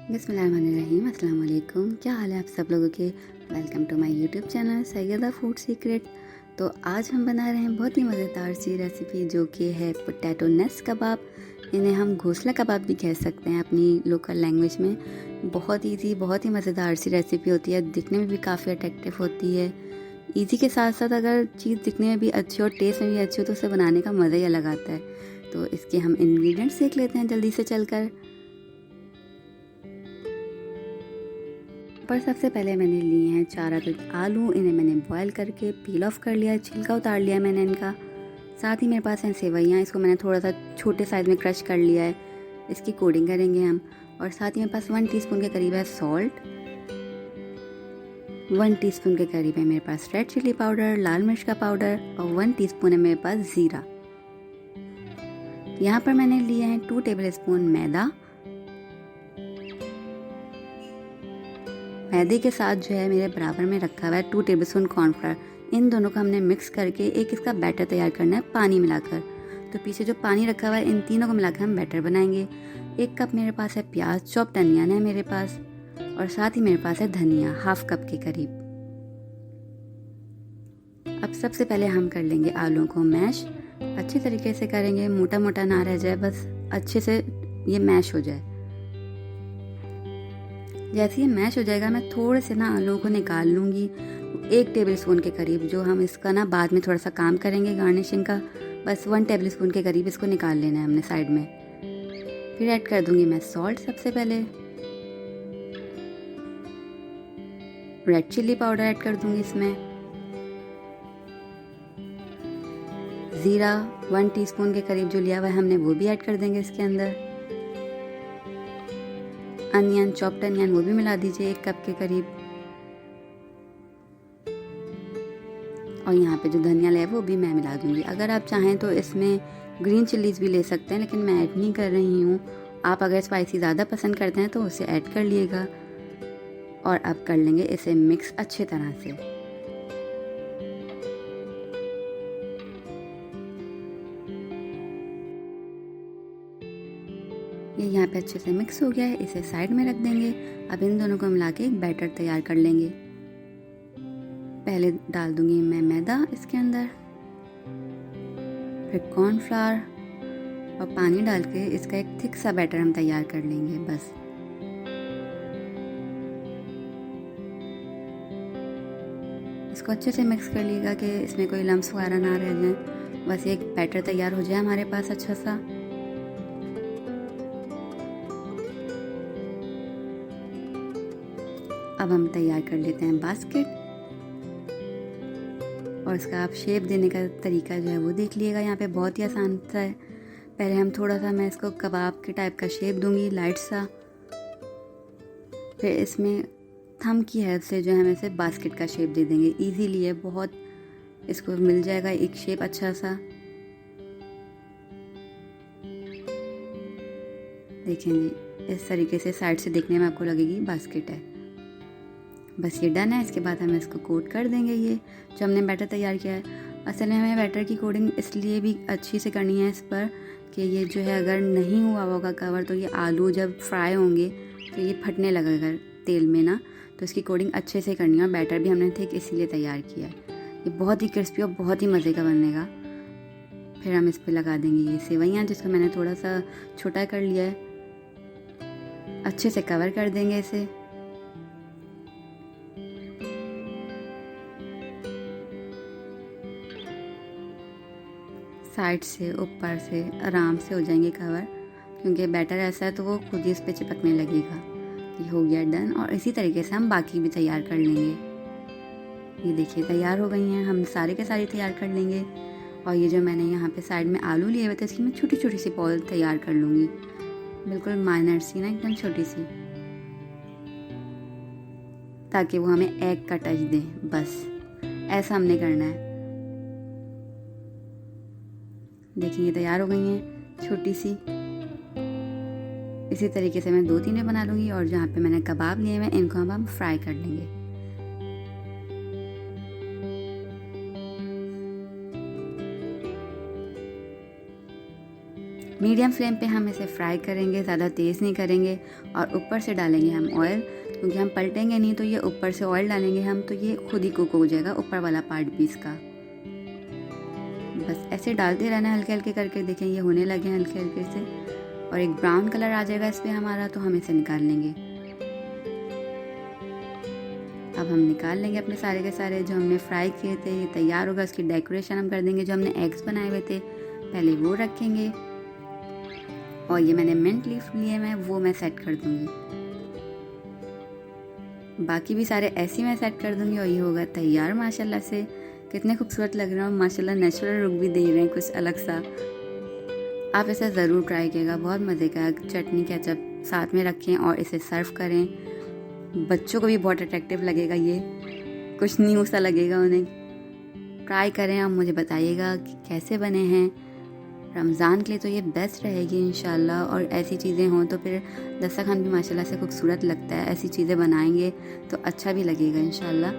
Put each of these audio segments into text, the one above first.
बिस्मिल्लाहिर्रहमानिर्रहीम, अस्सलाम वालेकुम। क्या हाल है आप सब लोगों के। Welcome to my YouTube channel Saiyada food secret. तो आज हम बना रहे हैं बहुत ही मज़ेदार सी रेसिपी जो कि है पोटैटो नेस्ट कबाब। इन्हें हम घोंसला कबाब भी कह सकते हैं अपनी लोकल लैंग्वेज में। बहुत ईजी, बहुत ही मज़ेदार सी रेसिपी होती है, दिखने में भी काफ़ी अट्रैक्टिव होती है। ईजी के साथ साथ अगर चीज़ दिखने में भी अच्छी और टेस्ट में भी अच्छी हो तो उसे बनाने का मज़ा ही अलग आता है। तो इसके हम इंग्रेडिएंट्स देख लेते हैं जल्दी से चलकर। पर सबसे पहले मैंने लिए हैं 4 अदद आलू। इन्हें मैंने बॉयल करके पील ऑफ कर लिया, छिलका उतार लिया मैंने इनका। साथ ही मेरे पास हैं सेवइयाँ, इसको मैंने थोड़ा सा छोटे साइज़ में क्रश कर लिया है, इसकी कोडिंग करेंगे हम। और साथ ही मेरे पास 1 टीस्पून के करीब है सॉल्ट, 1 टीस्पून के करीब है मेरे पास रेड चिली पाउडर, लाल मिर्च का पाउडर, और 1 टीस्पून है मेरे पास ज़ीरा। यहाँ पर मैंने लिए हैं 2 टेबल स्पून मैदा। मैदे के साथ जो है मेरे बराबर में रखा हुआ है 2 टेबलस्पून कॉर्नफ्लावर। इन दोनों को हमने मिक्स करके एक इसका बैटर तैयार करना है पानी मिलाकर। तो पीछे जो पानी रखा हुआ है इन तीनों को मिलाकर हम बैटर बनाएंगे। 1 कप मेरे पास है प्याज, चॉप्ड अनियन है मेरे पास, और साथ ही मेरे पास है धनिया, हाफ कप के करीब। अब सबसे पहले हम कर लेंगे आलूओं को मैश। अच्छी तरीके से करेंगे, मोटा मोटा ना रह जाए, बस अच्छे से ये मैश हो जाए। जैसे ये मैश हो जाएगा मैं थोड़े से ना आलूओं को निकाल लूँगी, 1 टेबल स्पून के करीब, जो हम इसका ना बाद में थोड़ा सा काम करेंगे गार्निशिंग का। बस 1 टेबल स्पून के करीब इसको निकाल लेना है हमने साइड में। फिर ऐड कर दूँगी मैं सॉल्ट सबसे पहले, रेड चिल्ली पाउडर ऐड कर दूँगी इसमें, ज़ीरा 1 टीस्पून के करीब जो लिया हुआ है हमने वो भी ऐड कर देंगे इसके अंदर। अनियन, चॉप्ड अनियन वो भी मिला दीजिए 1 कप के करीब। और यहाँ पे जो धनिया लिया है वो भी मैं मिला दूँगी। अगर आप चाहें तो इसमें ग्रीन चिल्लीज़ भी ले सकते हैं, लेकिन मैं ऐड नहीं कर रही हूँ। आप अगर स्पाइसी ज़्यादा पसंद करते हैं तो उसे ऐड कर लिएगा। और अब कर लेंगे इसे मिक्स अच्छे तरह से। ये यहाँ पे अच्छे से मिक्स हो गया है, इसे साइड में रख देंगे। अब इन दोनों को मिला के एक बैटर तैयार कर लेंगे। पहले डाल दूंगी मैं मैदा इसके अंदर, फिर कॉर्नफ्लावर, और पानी डाल के इसका एक थिक सा बैटर हम तैयार कर लेंगे। बस इसको अच्छे से मिक्स कर लीजिएगा कि इसमें कोई लम्स वगैरह ना रह जाए। बस एक बैटर तैयार हो जाए हमारे पास अच्छा सा। अब हम तैयार कर लेते हैं बास्केट, और इसका आप शेप देने का तरीका जो है वो देख लीजिएगा। यहाँ पे बहुत ही आसान सा है। पहले हम थोड़ा सा मैं इसको कबाब के टाइप का शेप दूंगी, लाइट सा। फिर इसमें थंब की हेल्प से जो है हम इसे बास्केट का शेप दे देंगे। इजीली है बहुत, इसको मिल जाएगा एक शेप अच्छा सा। देखें जी, इस तरीके से साइड से देखने में आपको लगेगी बास्केट है। बस ये डन है। इसके बाद हम इसको कोट कर देंगे। ये जो हमने बैटर तैयार किया है, असल में हमें बैटर की कोटिंग इसलिए भी अच्छी से करनी है इस पर कि ये जो है अगर नहीं हुआ होगा कवर तो ये आलू जब फ्राई होंगे तो ये फटने लगेगा तेल में ना। तो इसकी कोटिंग अच्छे से करनी है, और बैटर भी हमने ठीक इसीलिए तैयार किया है। ये बहुत ही क्रिस्पी और बहुत ही मज़े का बनेगा। फिर हम इस पर लगा देंगे ये सेवइयाँ, जिसको मैंने थोड़ा सा छोटा कर लिया है। अच्छे से कवर कर देंगे इसे। साइड से ऊपर से आराम से हो जाएंगे कवर, क्योंकि बैटर ऐसा है तो वो खुद ही इस पे चिपकने लगेगा। ये हो गया डन, और इसी तरीके से हम बाकी भी तैयार कर लेंगे। ये देखिए तैयार हो गई हैं, हम सारे के सारे तैयार कर लेंगे। और ये जो मैंने यहाँ पे साइड में आलू लिए हुए थे इसकी मैं छोटी छोटी सी बॉल तैयार कर लूँगी, बिल्कुल माइनर सी ना, एकदम छोटी सी, ताकि वो हमें एग का टच दे। बस ऐसा हमने करना है। देखिए ये तैयार हो गई हैं छोटी सी। इसी तरीके से मैं 2-3 बना लूँगी, और जहाँ पे मैंने कबाब लिए हुए इनको हम फ्राई कर लेंगे। मीडियम फ्लेम पे हम इसे फ्राई करेंगे, ज़्यादा तेज़ नहीं करेंगे। और ऊपर से डालेंगे हम ऑयल, क्योंकि हम पलटेंगे नहीं तो ये ऊपर से ऑयल डालेंगे हम तो ये खुद ही कुक हो जाएगा ऊपर वाला पार्ट भी इसका। बस ऐसे डालते रहना हल्के हल्के करके। देखें ये होने लगे हैं हल्के हल्के से, और एक ब्राउन कलर आ जाएगा इस पर हमारा, तो हम इसे निकाल लेंगे। अब हम निकाल लेंगे अपने सारे के सारे जो हमने फ्राई किए थे। ये तैयार होगा, उसकी डेकोरेशन हम कर देंगे। जो हमने एग्स बनाए हुए थे पहले वो रखेंगे, और ये मैंने मिंट लीफ लिए हैं वो मैं सेट कर दूंगी। बाकी भी सारे ऐसे मैं सेट कर दूंगी और ये होगा तैयार माशाल्लाह से। कितने खूबसूरत लग रहे हैं माशाल्लाह, नेचुरल लुक भी दे रहे हैं कुछ अलग सा। आप इसे ज़रूर ट्राई कीजिएगा, बहुत मज़े का। चटनी केचप साथ में रखें और इसे सर्व करें, बच्चों को भी बहुत अट्रैक्टिव लगेगा। ये कुछ न्यू सा लगेगा उन्हें। ट्राई करें, आप मुझे बताइएगा कि कैसे बने हैं। रमज़ान के लिए तो ये बेस्ट रहेगी इंशाल्लाह। और ऐसी चीज़ें हों तो फिर दस्तरखान भी माशाल्लाह से खूबसूरत लगता है। ऐसी चीज़ें बनाएंगे तो अच्छा भी लगेगा इंशाल्लाह।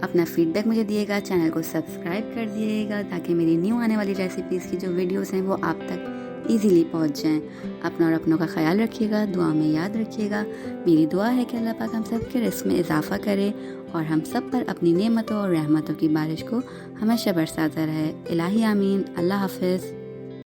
अपना फीडबैक मुझे दिएगा, चैनल को सब्सक्राइब कर दिएगा ताकि मेरी न्यू आने वाली रेसिपीज़ की जो वीडियोस हैं वो आप तक ईज़िली पहुंच जाएं। अपना और अपनों का ख्याल रखिएगा, दुआ में याद रखिएगा। मेरी दुआ है कि अल्लाह पाक हम सब के रिस्क में इजाफ़ा करे और हम सब पर अपनी नेमतों और रहमतों की बारिश को हमेशा बरसाता रहे। इलाही आमीन। अल्लाह हाफ़िज़।